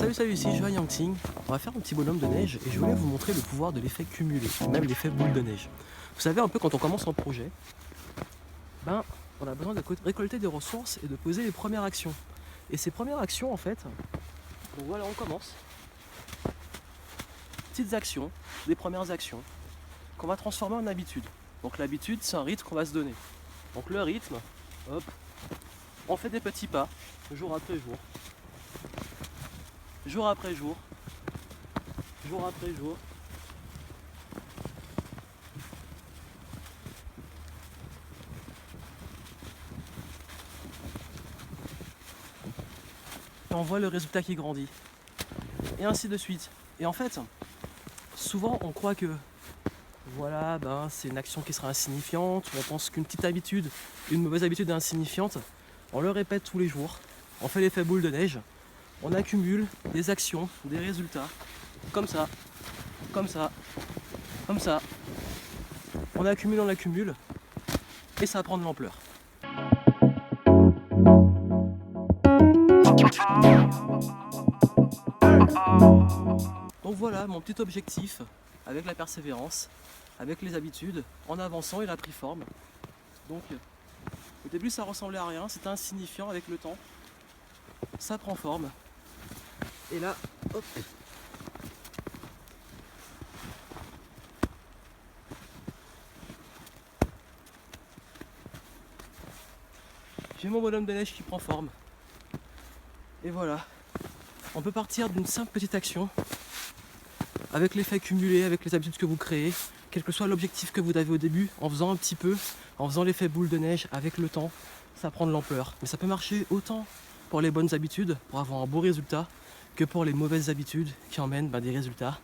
Salut, ici Johan Yangting. On va faire un petit bonhomme de neige et je voulais vous montrer le pouvoir de l'effet cumulé, même l'effet boule de neige. Vous savez un peu quand on commence un projet, on a besoin de récolter des ressources et de poser les premières actions. Et ces premières actions en fait, donc voilà on commence. Petites actions, des premières actions qu'on va transformer en habitude. Donc l'habitude c'est un rythme qu'on va se donner. Donc le rythme, hop, on fait des petits pas, jour après jour. Jour après jour, jour après jour. Et on voit le résultat qui grandit. Et ainsi de suite. Et en fait, souvent on croit que voilà, c'est une action qui sera insignifiante, ou on pense qu'une petite habitude, une mauvaise habitude est insignifiante. On le répète tous les jours, on fait l'effet boule de neige, on accumule des actions, des résultats, comme ça, comme ça, comme ça. On accumule, et ça prend de l'ampleur. Donc voilà mon petit objectif avec la persévérance, avec les habitudes, en avançant il a pris forme. Donc au début ça ressemblait à rien, c'était insignifiant. Avec le temps ça prend forme. Et là, hop, j'ai mon bonhomme de neige qui prend forme. Et voilà, on peut partir d'une simple petite action avec l'effet cumulé, avec les habitudes que vous créez, quel que soit l'objectif que vous avez au début, en faisant un petit peu, en faisant l'effet boule de neige, avec le temps, ça prend de l'ampleur. Mais ça peut marcher autant pour les bonnes habitudes, pour avoir un beau résultat, que pour les mauvaises habitudes qui emmènent des résultats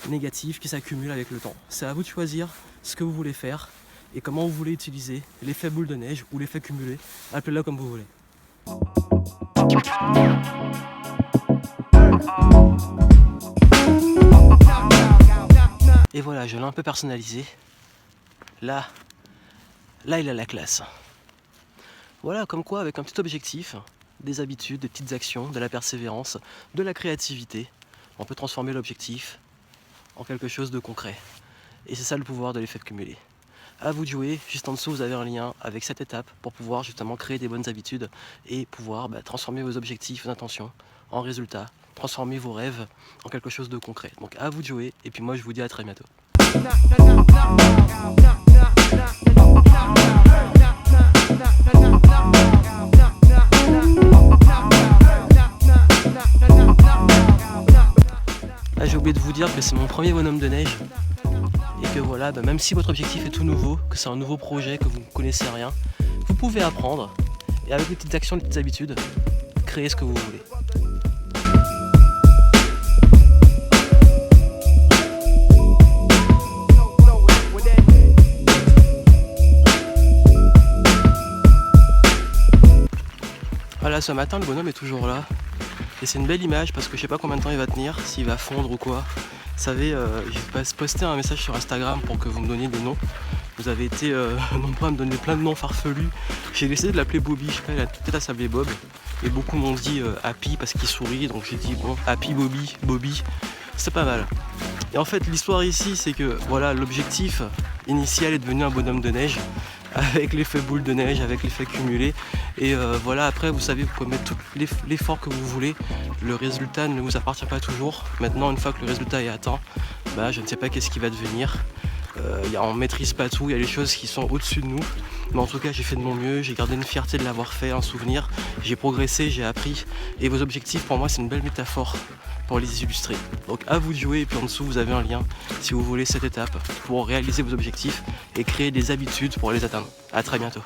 négatifs qui s'accumulent avec le temps. C'est à vous de choisir ce que vous voulez faire et comment vous voulez utiliser l'effet boule de neige ou l'effet cumulé, appelez-le comme vous voulez. Et voilà, je l'ai un peu personnalisé. Là, il a la classe. Voilà, comme quoi, avec un petit objectif, des habitudes, des petites actions, de la persévérance, de la créativité, on peut transformer l'objectif en quelque chose de concret. Et c'est ça le pouvoir de l'effet cumulé. À vous de jouer, juste en dessous vous avez un lien avec cette étape pour pouvoir justement créer des bonnes habitudes et pouvoir transformer vos objectifs, vos intentions en résultats, transformer vos rêves en quelque chose de concret. Donc à vous de jouer et puis moi je vous dis à très bientôt. J'ai oublié de vous dire que c'est mon premier bonhomme de neige et que voilà, même si votre objectif est tout nouveau, que c'est un nouveau projet, que vous ne connaissez rien, vous pouvez apprendre et avec des petites actions, des petites habitudes, créer ce que vous voulez. Voilà, ce matin le bonhomme est toujours là et c'est une belle image parce que je sais pas combien de temps il va tenir, s'il va fondre ou quoi. Vous savez, j'ai posté un message sur Instagram pour que vous me donniez des noms. Vous avez été nombreux à me donner plein de noms farfelus. J'ai décidé de l'appeler Bobby, je sais pas, il a peut-être à s'appeler Bob. Et beaucoup m'ont dit Happy parce qu'il sourit, donc j'ai dit bon, Happy Bobby, c'est pas mal. Et en fait l'histoire ici c'est que voilà, l'objectif initial est devenu un bonhomme de neige avec l'effet boule de neige, avec l'effet cumulé. Et voilà, après vous savez, vous pouvez mettre tout l'effort que vous voulez, le résultat ne vous appartient pas toujours. Maintenant une fois que le résultat est atteint, je ne sais pas qu'est-ce qui va devenir. On ne maîtrise pas tout, il y a des choses qui sont au-dessus de nous. Mais en tout cas j'ai fait de mon mieux, j'ai gardé une fierté de l'avoir fait, un souvenir. J'ai progressé, j'ai appris. Et vos objectifs pour moi c'est une belle métaphore pour les illustrer. Donc à vous de jouer et puis en dessous vous avez un lien si vous voulez cette étape pour réaliser vos objectifs et créer des habitudes pour les atteindre. A très bientôt.